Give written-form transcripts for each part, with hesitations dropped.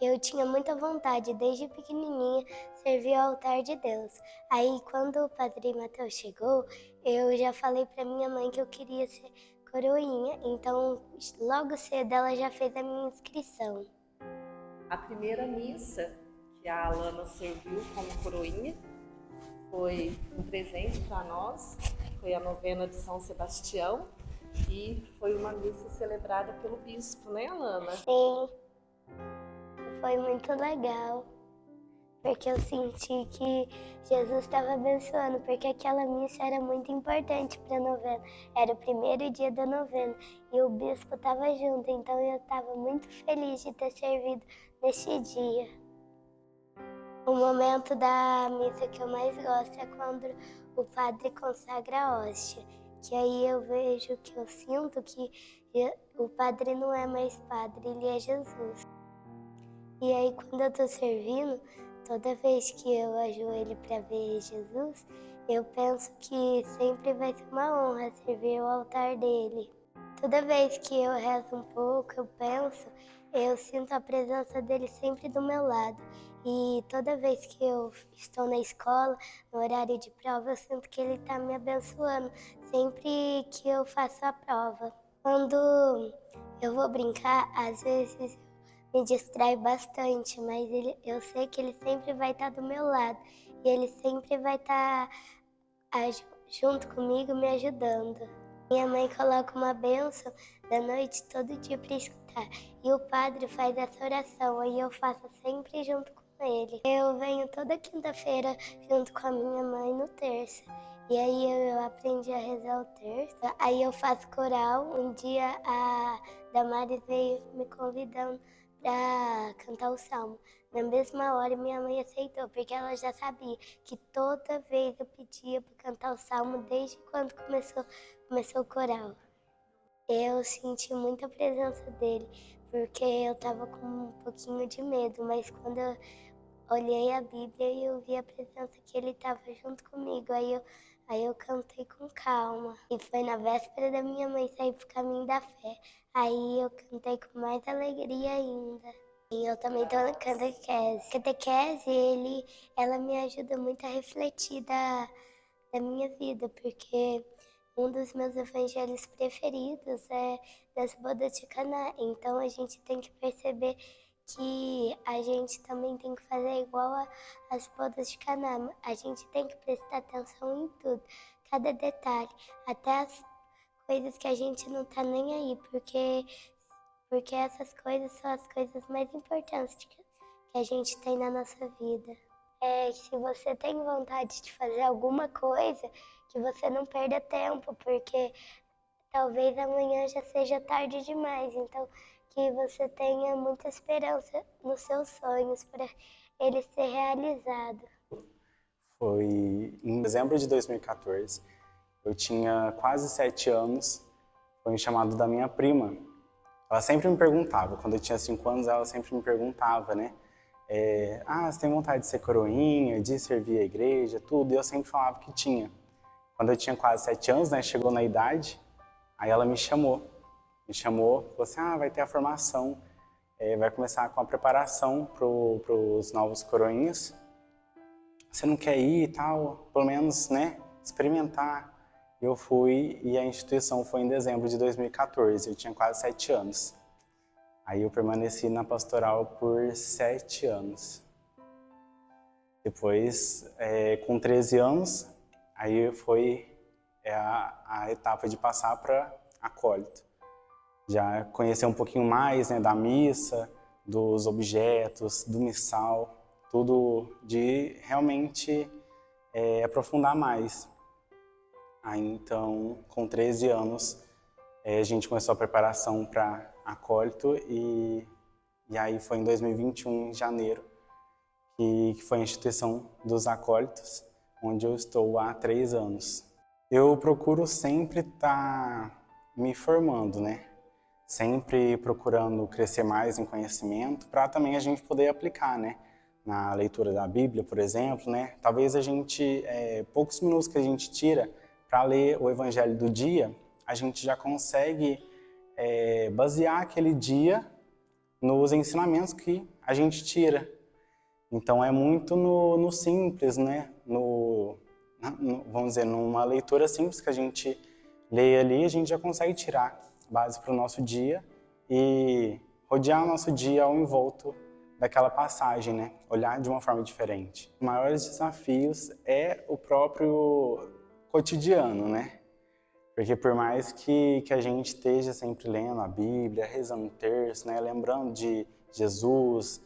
Eu tinha muita vontade, desde pequenininha, servir ao altar de Deus. Aí, quando o Padre Mateus chegou, eu já falei para minha mãe que eu queria ser coroinha, então logo cedo ela já fez a minha inscrição. A primeira missa que a Alana serviu como coroinha foi um presente para nós, foi a novena de São Sebastião e foi uma missa celebrada pelo bispo, né, Alana? Sim, foi muito legal, porque eu senti que Jesus estava abençoando, porque aquela missa era muito importante para a novena. Era o primeiro dia da novena e o bispo estava junto, então eu estava muito feliz de ter servido nesse dia. O momento da missa que eu mais gosto é quando o padre consagra a hóstia, que aí eu vejo, que eu sinto que o padre não é mais padre, ele é Jesus. E aí quando eu tô servindo, toda vez que eu ajoelho para ver Jesus, eu penso que sempre vai ser uma honra servir o altar dele. Toda vez que eu rezo um pouco, eu sinto a presença dele sempre do meu lado. E toda vez que eu estou na escola, no horário de prova, eu sinto que ele está me abençoando, sempre que eu faço a prova. Quando eu vou brincar, às vezes me distrai bastante, mas eu sei que ele sempre vai estar do meu lado. E ele sempre vai estar junto comigo, me ajudando. Minha mãe coloca uma bênção da noite todo dia para escutar. E o padre faz essa oração, e eu faço sempre junto com ele. Eu venho toda quinta-feira junto com a minha mãe no terça. E aí eu aprendi a rezar o terço. Aí eu faço coral. Um dia a Damares veio me convidando para cantar o salmo. Na mesma hora minha mãe aceitou, porque ela já sabia que toda vez eu pedia para cantar o salmo desde quando começou o coral. Eu senti muita presença dele, porque eu estava com um pouquinho de medo, mas quando eu olhei a Bíblia e eu vi a presença que ele estava junto comigo, aí eu cantei com calma. E foi na véspera da minha mãe sair pro caminho da fé. Aí eu cantei com mais alegria ainda. E eu também estou na catequese. Catequese, ela me ajuda muito a refletir da minha vida, porque um dos meus evangelhos preferidos é das bodas de Caná. Então a gente tem que perceber que a gente também tem que fazer igual às bodas de Caná. A gente tem que prestar atenção em tudo, cada detalhe, até as coisas que a gente não tá nem aí, porque essas coisas são as coisas mais importantes que a gente tem na nossa vida. Se você tem vontade de fazer alguma coisa, que você não perda tempo, porque talvez amanhã já seja tarde demais. Então, que você tenha muita esperança nos seus sonhos para ele ser realizado. Foi em dezembro de 2014. Eu tinha quase 7 anos. Foi um chamado da minha prima. Ela sempre me perguntava, quando eu tinha 5 anos, ela sempre me perguntava, né? Você tem vontade de ser coroinha, de servir a igreja, tudo? E eu sempre falava que tinha. Quando eu tinha quase 7 anos, né, chegou na idade, aí ela me chamou, falou assim, vai ter a formação, vai começar com a preparação para os novos coroinhas. Você não quer ir e tal, pelo menos, né, experimentar. Eu fui e a instituição foi em dezembro de 2014, eu tinha quase 7 anos. Aí eu permaneci na pastoral por 7 anos. Depois, com 13 anos, aí foi a etapa de passar para acólito. Já conhecer um pouquinho mais, né, da missa, dos objetos, do missal, tudo de realmente aprofundar mais. Aí então, com 13 anos, a gente começou a preparação para acólito e aí foi em 2021, em janeiro, que foi a instituição dos acólitos, onde eu estou há 3 anos. Eu procuro sempre estar me formando, né? Sempre procurando crescer mais em conhecimento, para também a gente poder aplicar, né? Na leitura da Bíblia, por exemplo, né? Talvez a gente, poucos minutos que a gente tira para ler o Evangelho do dia, a gente já consegue basear aquele dia nos ensinamentos que a gente tira. Então é muito no simples, né? Vamos dizer, numa leitura simples que a gente lê ali, a gente já consegue tirar base para o nosso dia e rodear o nosso dia ao envolto daquela passagem, né? Olhar de uma forma diferente. Os maiores desafios é o próprio cotidiano, né? Porque por mais que a gente esteja sempre lendo a Bíblia, rezando o terço, né? Lembrando de Jesus,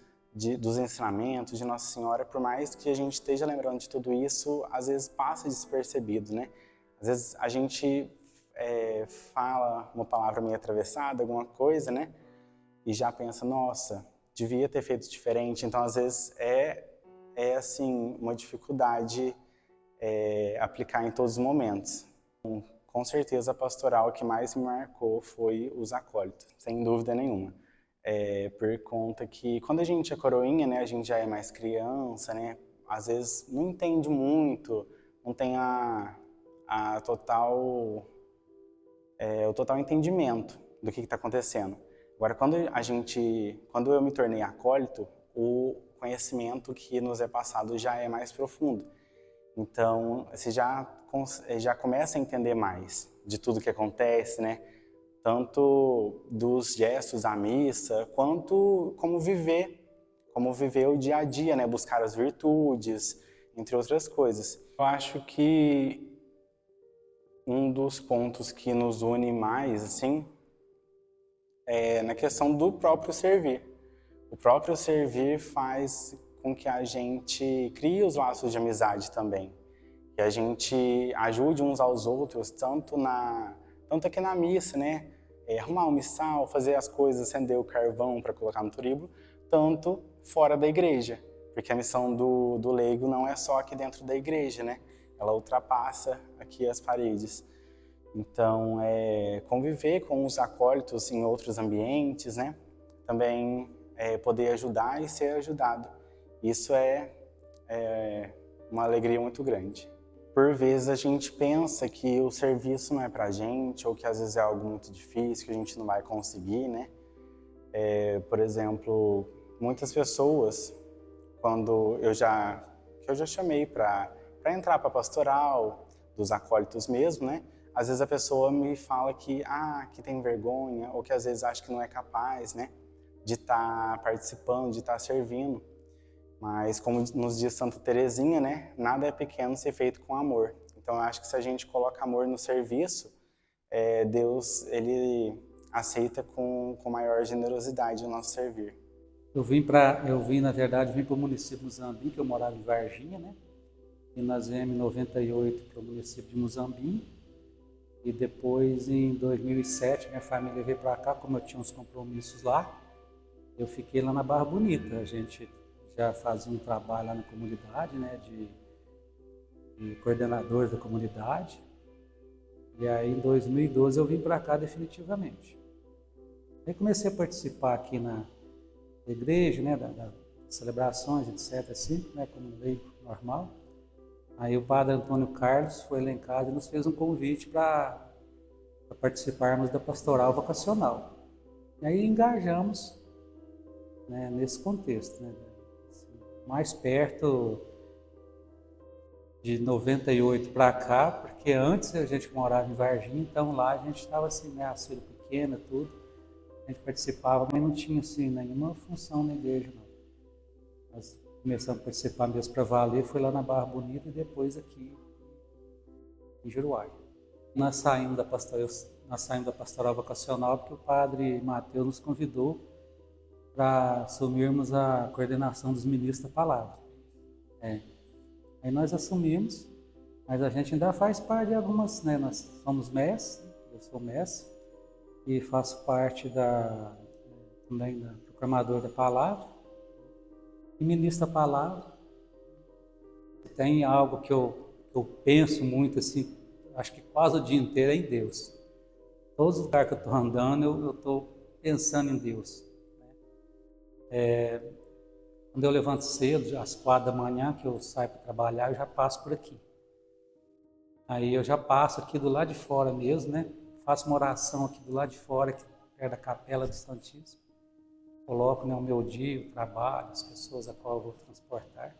dos ensinamentos de Nossa Senhora, por mais que a gente esteja lembrando de tudo isso, às vezes passa despercebido, né? Às vezes a gente fala uma palavra meio atravessada, alguma coisa, né? E já pensa, nossa, devia ter feito diferente. Então, às vezes, assim, uma dificuldade aplicar em todos os momentos. Com certeza, a pastoral que mais me marcou foi os acólitos, sem dúvida nenhuma. Por conta que, quando a gente é coroinha, né, a gente já é mais criança, né? Às vezes, não entende muito, não tem o total entendimento do que está acontecendo. Agora, quando eu me tornei acólito, o conhecimento que nos é passado já é mais profundo. Então, você já começa a entender mais de tudo que acontece, né? Tanto dos gestos da missa, quanto como viver o dia a dia, né? Buscar as virtudes, entre outras coisas. Eu acho que um dos pontos que nos une mais, assim, é na questão do próprio servir. O próprio servir faz com que a gente crie os laços de amizade também. Que a gente ajude uns aos outros, tanto aqui na missa, né? Arrumar o missal, fazer as coisas, acender o carvão para colocar no turíbulo, tanto fora da igreja. Porque a missão do leigo não é só aqui dentro da igreja, né? Ela ultrapassa aqui as paredes. Então, conviver com os acólitos em outros ambientes, né? Também poder ajudar e ser ajudado. Isso é uma alegria muito grande. Por vezes a gente pensa que o serviço não é pra gente, ou que às vezes é algo muito difícil, que a gente não vai conseguir, né? Por exemplo, muitas pessoas, quando eu já chamei para entrar para a pastoral, dos acólitos mesmo, né? Às vezes a pessoa me fala que tem vergonha, ou que às vezes acha que não é capaz, né? De estar participando, de estar servindo. Mas como nos diz Santa Teresinha, né? Nada é pequeno se feito com amor. Então eu acho que se a gente coloca amor no serviço, Deus, ele aceita com maior generosidade o nosso servir. Eu vim, na verdade, para o município de Muzambinho, que eu morava em Varginha, né? E nós viemos em 98 para o município de Muzambinho. E depois, em 2007, minha família veio para cá, como eu tinha uns compromissos lá. Eu fiquei lá na Barra Bonita. A gente já fazia um trabalho lá na comunidade, né? De coordenador da comunidade. E aí, em 2012, eu vim para cá definitivamente. Aí comecei a participar aqui na igreja, né, das celebrações, etc., assim, né, como leigo normal. Aí o padre Antônio Carlos foi lá em casa e nos fez um convite para participarmos da pastoral vocacional. E aí engajamos, né, nesse contexto, né, assim, mais perto de 98 para cá, porque antes a gente morava em Varginha, então lá a gente estava assim, né, asilo pequena, tudo. A gente participava, mas não tinha assim, nenhuma função na igreja, não. Nós começamos a participar mesmo para valer, foi lá na Barra Bonita e depois aqui em Juruá. Nós saímos da pastoral vocacional porque o padre Mateus nos convidou para assumirmos a coordenação dos ministros da palavra. Aí nós assumimos, mas a gente ainda faz parte de algumas, né? Nós somos mestres, eu sou mestre, e faço parte também da proclamadora da palavra e ministro da palavra. Tem algo que eu penso muito assim, acho que quase o dia inteiro é em Deus. Todos os lugares que eu estou andando, eu estou pensando em Deus. Quando eu levanto cedo, às 4 da manhã, que eu saio para trabalhar, eu já passo por aqui. Aí eu já passo aqui do lado de fora mesmo, né? Faço uma oração aqui do lado de fora, aqui perto da capela do Santíssimo. coloco, né, o meu dia, o trabalho, as pessoas a qual eu vou transportar.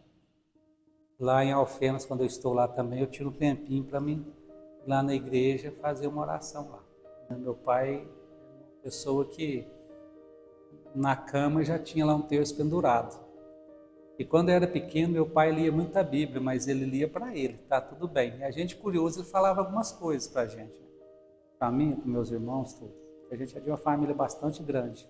Lá em Alfenas, quando eu estou lá também, eu tiro um tempinho para mim ir lá na igreja fazer uma oração lá. Meu pai é uma pessoa que na cama já tinha lá um terço pendurado. E quando eu era pequeno, meu pai lia muita Bíblia, mas ele lia para ele, tá tudo bem. E a gente, curioso, ele falava algumas coisas para a gente. Para mim, para meus irmãos, tudo. A gente é de uma família bastante grande.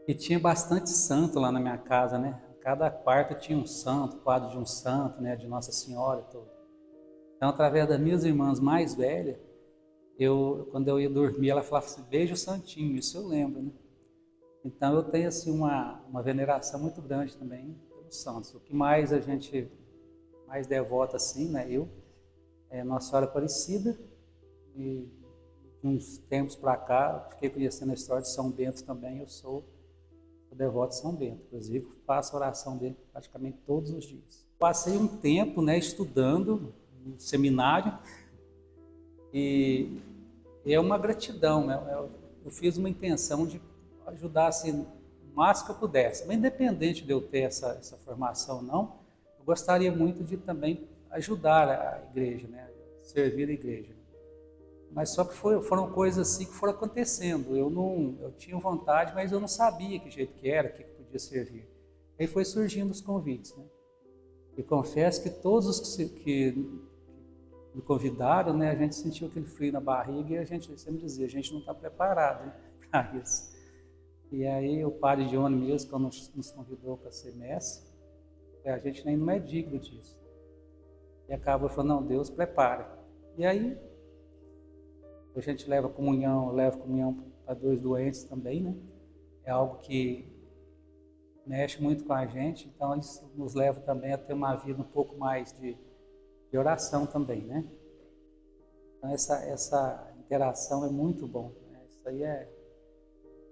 E tinha bastante santo lá na minha casa, né? Cada quarto tinha um santo, quadro de um santo, né? De Nossa Senhora e tudo. Então, através das minhas irmãs mais velhas, quando eu ia dormir, ela falava assim, beijo santinho, isso eu lembro, né? Então, eu tenho assim uma veneração muito grande também pelos santos. O que mais a gente mais devota assim, né? É Nossa Senhora Aparecida. E de uns tempos para cá, fiquei conhecendo a história de São Bento também. Eu sou devoto de São Bento. Inclusive, faço a oração dele praticamente todos os dias. Passei um tempo, né, estudando no seminário e é uma gratidão, né? Eu fiz uma intenção de ajudar assim, o máximo que eu pudesse. Mas independente de eu ter essa formação ou não, eu gostaria muito de também ajudar a igreja, né? Servir a igreja. Mas só que foram coisas assim que foram acontecendo. Eu tinha vontade, mas eu não sabia que jeito que era, que podia servir. Aí foi surgindo os convites, né? E confesso que todos os que me convidaram, né, a gente sentiu aquele frio na barriga e a gente sempre dizia, a gente não está preparado, né, para isso. E aí o padre Johnny mesmo, quando nos convidou para ser mestre, a gente ainda não é digno disso. E acaba falando, não, Deus prepara. E aí a gente leva comunhão para 2 doentes também, né? É algo que mexe muito com a gente, então isso nos leva também a ter uma vida um pouco mais de oração também, né? Então essa interação é muito bom, né? Isso aí é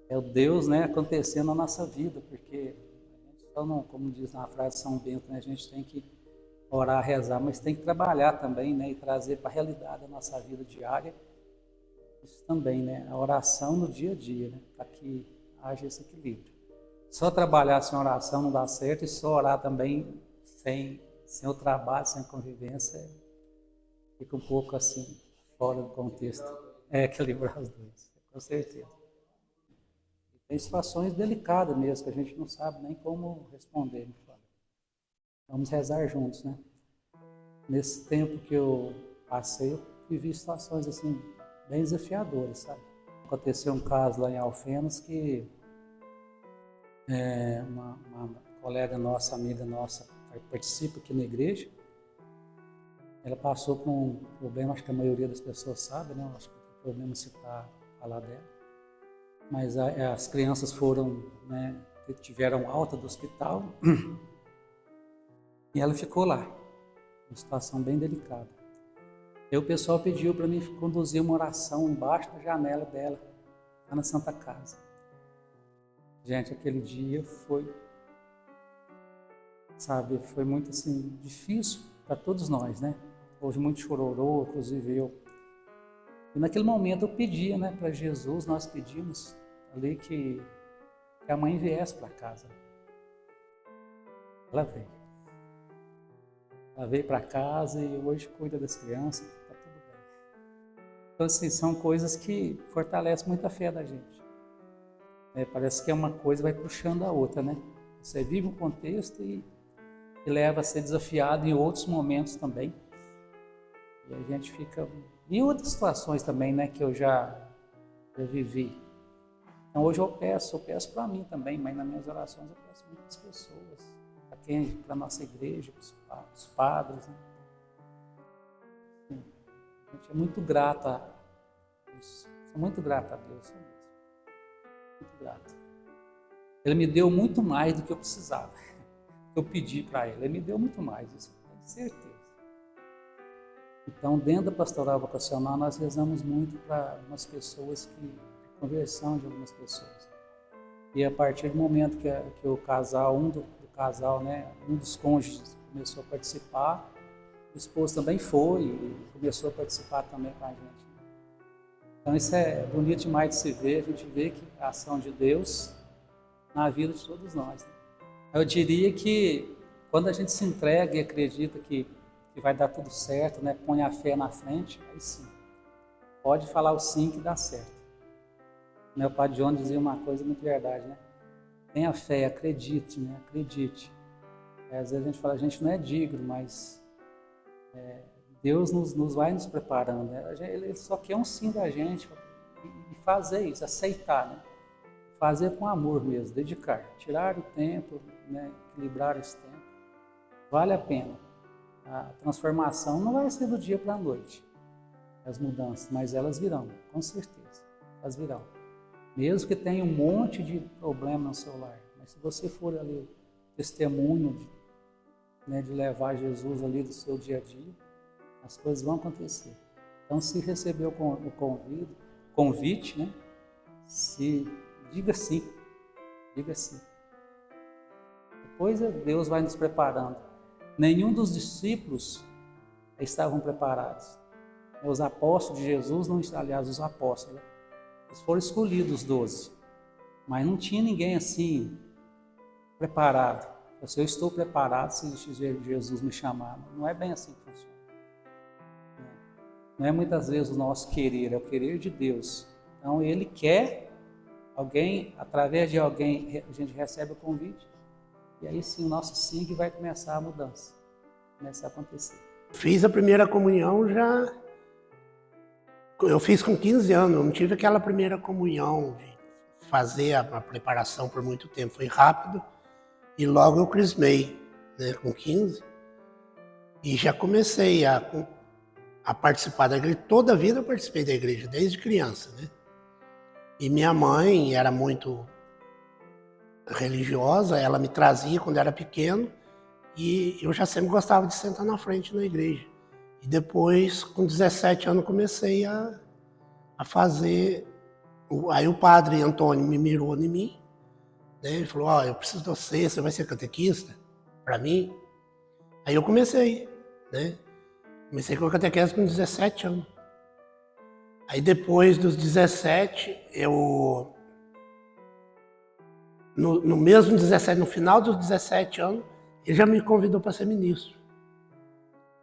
o Deus, né, acontecendo na nossa vida, porque a gente só não, como diz na frase de São Bento, né, a gente tem que orar, rezar, mas tem que trabalhar também, né, e trazer para a realidade da nossa vida diária isso também, né, a oração no dia a dia, né, para que haja esse equilíbrio. Só trabalhar sem oração não dá certo e só orar também sem o trabalho, sem a convivência, fica um pouco assim, fora do contexto. É equilibrar os dois, com certeza. E tem situações delicadas mesmo, que a gente não sabe nem como responder. Vamos rezar juntos, né? Nesse tempo que eu passei, eu vivi situações assim, bem desafiadoras, sabe? Aconteceu um caso lá em Alfenas que uma colega nossa, amiga nossa, participa aqui na igreja. Ela passou por um problema, acho que a maioria das pessoas sabe, né? Acho que o problema citar falar dela. Mas as crianças foram, né, tiveram alta do hospital e ela ficou lá, uma situação bem delicada. E o pessoal pediu para mim conduzir uma oração embaixo da janela dela, lá na Santa Casa. Gente, aquele dia foi muito assim, difícil para todos nós, né? Houve muito chororô, inclusive eu. E naquele momento eu pedia, né, para Jesus, nós pedimos ali que a mãe viesse para casa. Ela veio. Ela veio para casa e hoje cuida das crianças, está tudo bem. Então, assim, são coisas que fortalecem muito a fé da gente. Parece que é uma coisa vai puxando a outra, né? Você vive um contexto e leva a ser desafiado em outros momentos também. E a gente fica... E outras situações também, né, que eu já vivi. Então hoje eu peço para mim também, mas nas minhas orações eu peço muitas pessoas, para a nossa igreja, para os padres, né? A gente é muito grato a isso. Sou muito grato a Deus, sou mesmo. Muito grato. Ele me deu muito mais do que eu precisava. Eu pedi para ele me deu muito mais, isso eu tenho certeza. Então, dentro da pastoral vocacional, nós rezamos muito para algumas pessoas a conversão de algumas pessoas. E a partir do momento que o casal, um dos cônjuges começou a participar, o esposo também foi e começou a participar também com a gente. Então, isso é bonito demais de se ver, a gente vê que a ação de Deus na vida de todos nós. Né? Eu diria que quando a gente se entrega e acredita que vai dar tudo certo, né? Põe a fé na frente, aí sim, pode falar o sim que dá certo. Meu pai John dizia uma coisa muito verdade, né? Tenha fé, acredite, né? Acredite. Às vezes a gente fala, a gente não é digno, mas Deus nos vai nos preparando. Né? Ele só quer um sim da gente e fazer isso, aceitar, né? Fazer com amor mesmo, dedicar, tirar o tempo, né? Equilibrar esse tempo. Vale a pena. A transformação não vai ser do dia para a noite, as mudanças, mas elas virão, com certeza. Elas virão. Mesmo que tenha um monte de problema no seu lar, mas se você for ali testemunho de levar Jesus ali do seu dia a dia, as coisas vão acontecer. Então, se receber o convite, né? Diga sim, diga sim. Depois Deus vai nos preparando. Nenhum dos discípulos estavam preparados. Os apóstolos de Jesus, aliás, os apóstolos, eles foram escolhidos, os 12, mas não tinha ninguém assim preparado. Se eu estou preparado, se Jesus me chamar, não é bem assim que funciona. Não é muitas vezes o nosso querer, é o querer de Deus. Então Ele quer alguém, através de alguém a gente recebe o convite, e aí sim o nosso sim que vai começar a mudança, começar a acontecer. Fiz a primeira comunhão já... Eu fiz com 15 anos, eu não tive aquela primeira comunhão de fazer a preparação por muito tempo. Foi rápido e logo eu crismei, né, com 15. E já comecei a participar da igreja. Toda a vida eu participei da igreja, desde criança, né? E minha mãe era muito religiosa, ela me trazia quando era pequeno e eu já sempre gostava de sentar na frente na igreja. E depois, com 17 anos, comecei a fazer... Aí o padre Antônio me mirou em mim, né? Ele falou, eu preciso de você vai ser catequista para mim? Aí eu comecei, né? Comecei com a catequese com 17 anos. Aí depois dos 17, no mesmo 17, no final dos 17 anos, ele já me convidou para ser ministro.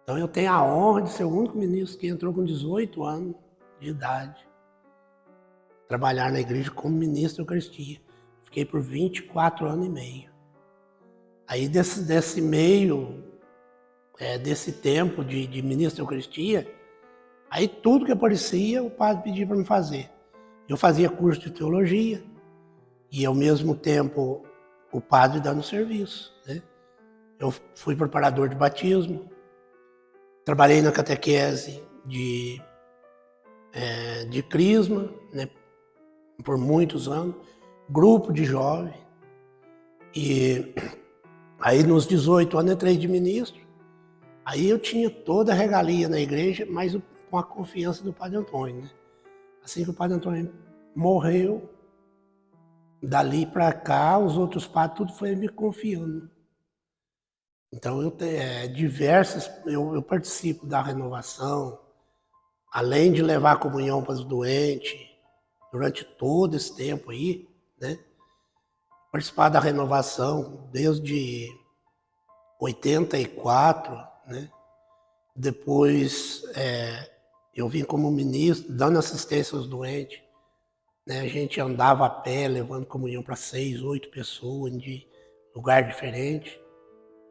Então eu tenho a honra de ser o único ministro que entrou com 18 anos de idade. Trabalhar na igreja como ministro da Eucaristia. Fiquei por 24 anos e meio. Aí desse meio, desse tempo de ministro da Eucaristia, aí tudo que aparecia o padre pedia para me fazer. Eu fazia curso de teologia e ao mesmo tempo o padre dando serviço, né? Eu fui preparador de batismo, trabalhei na catequese de crisma, né, por muitos anos, grupo de jovens. E aí nos 18 anos entrei de ministro. Aí eu tinha toda a regalia na igreja, mas com a confiança do padre Antônio, né? Assim que o padre Antônio morreu, dali para cá, os outros padres, tudo foi me confiando. Então eu participo da renovação, além de levar a comunhão para os doentes, durante todo esse tempo aí, né? Participar da renovação desde 84, né? Depois eu vim como ministro, dando assistência aos doentes, né? A gente andava a pé, levando comunhão para 6, 8 pessoas de lugar diferente.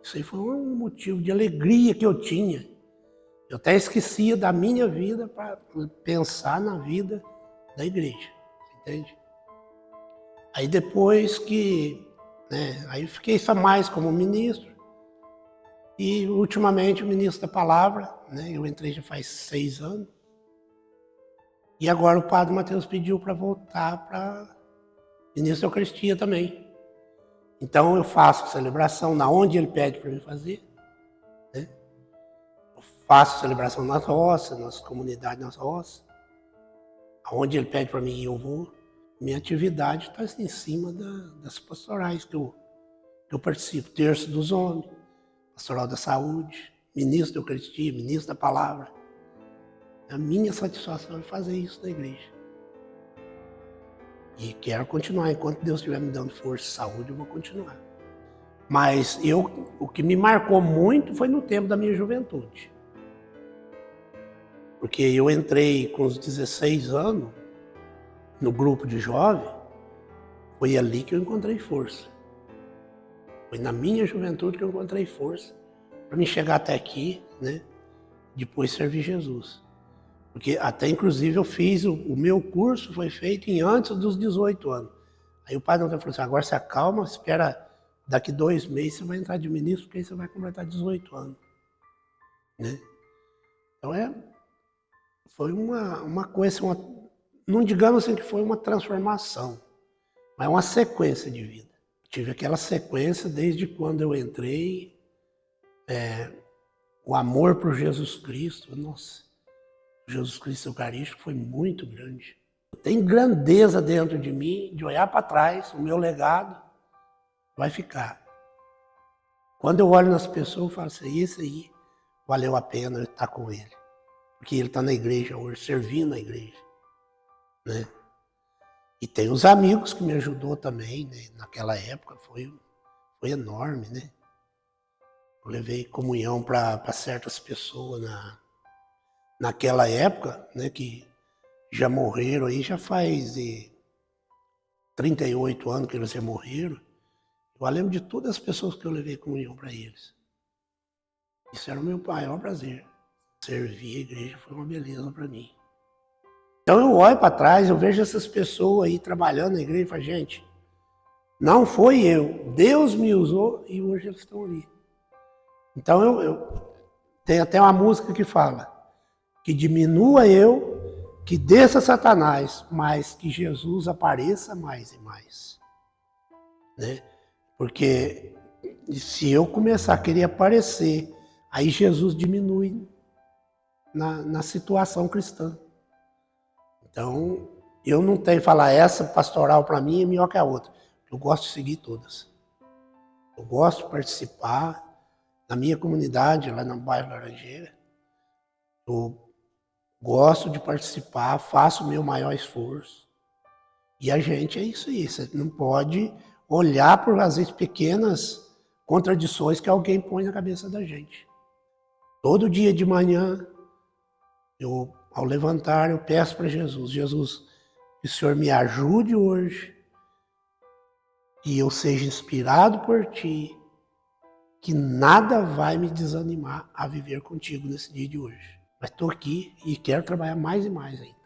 Isso aí foi um motivo de alegria que eu tinha. Eu até esquecia da minha vida para pensar na vida da igreja, entende? Aí depois que, né, aí fiquei só mais como ministro e ultimamente o ministro da palavra, né, eu entrei já faz 6 anos e agora o padre Mateus pediu para voltar para ministro da Eucaristia também. Então eu faço celebração na onde ele pede para mim fazer, né? Eu faço celebração nas roças, nas comunidades nas roças, aonde ele pede para mim eu vou. Minha atividade está em cima das pastorais que eu participo, terço dos homens, pastoral da saúde, ministro da Eucaristia, ministro da palavra. A minha satisfação é fazer isso na igreja. E quero continuar. Enquanto Deus estiver me dando força e saúde, eu vou continuar. Mas o que me marcou muito foi no tempo da minha juventude. Porque eu entrei com os 16 anos no grupo de jovem, foi ali que eu encontrei força. Foi na minha juventude que eu encontrei força para me chegar até aqui, né? Depois servir Jesus. Porque até inclusive eu fiz, o meu curso foi feito em antes dos 18 anos. Aí o padre falou assim, agora se acalma, espera, daqui 2 meses você vai entrar de ministro, porque aí você vai completar 18 anos. Né? Então foi uma coisa, não digamos assim que foi uma transformação, mas uma sequência de vida. Tive aquela sequência desde quando eu entrei, o amor por Jesus Cristo, nossa, Jesus Cristo Eucarístico foi muito grande. Tem grandeza dentro de mim, de olhar para trás, o meu legado vai ficar. Quando eu olho nas pessoas, eu falo assim, isso aí valeu a pena eu estar com ele. Porque ele está na igreja hoje, servindo na igreja. Né? E tem os amigos que me ajudou também, né? Naquela época foi enorme, né? Eu levei comunhão para certas pessoas naquela época, né? Que já morreram aí, já faz 38 anos que eles já morreram. Eu lembro de todas as pessoas que eu levei comunhão para eles. Isso era o meu maior prazer. Servir a igreja foi uma beleza para mim. Então eu olho para trás, eu vejo essas pessoas aí trabalhando na igreja e falo, gente, não foi eu, Deus me usou e hoje eles estão ali. Então eu tenho até uma música que fala que diminua eu, que desça Satanás, mas que Jesus apareça mais e mais. Né? Porque se eu começar a querer aparecer, aí Jesus diminui na situação cristã. Então, eu não tenho que falar essa pastoral para mim é melhor que a outra. Eu gosto de seguir todas. Eu gosto de participar na minha comunidade, lá no bairro Laranjeira. Eu gosto de participar, faço o meu maior esforço. E a gente é isso aí. Você não pode olhar por, às vezes, pequenas contradições que alguém põe na cabeça da gente. Todo dia de manhã, ao levantar, eu peço para Jesus, que o Senhor me ajude hoje, que eu seja inspirado por Ti, que nada vai me desanimar a viver contigo nesse dia de hoje. Mas estou aqui e quero trabalhar mais e mais ainda.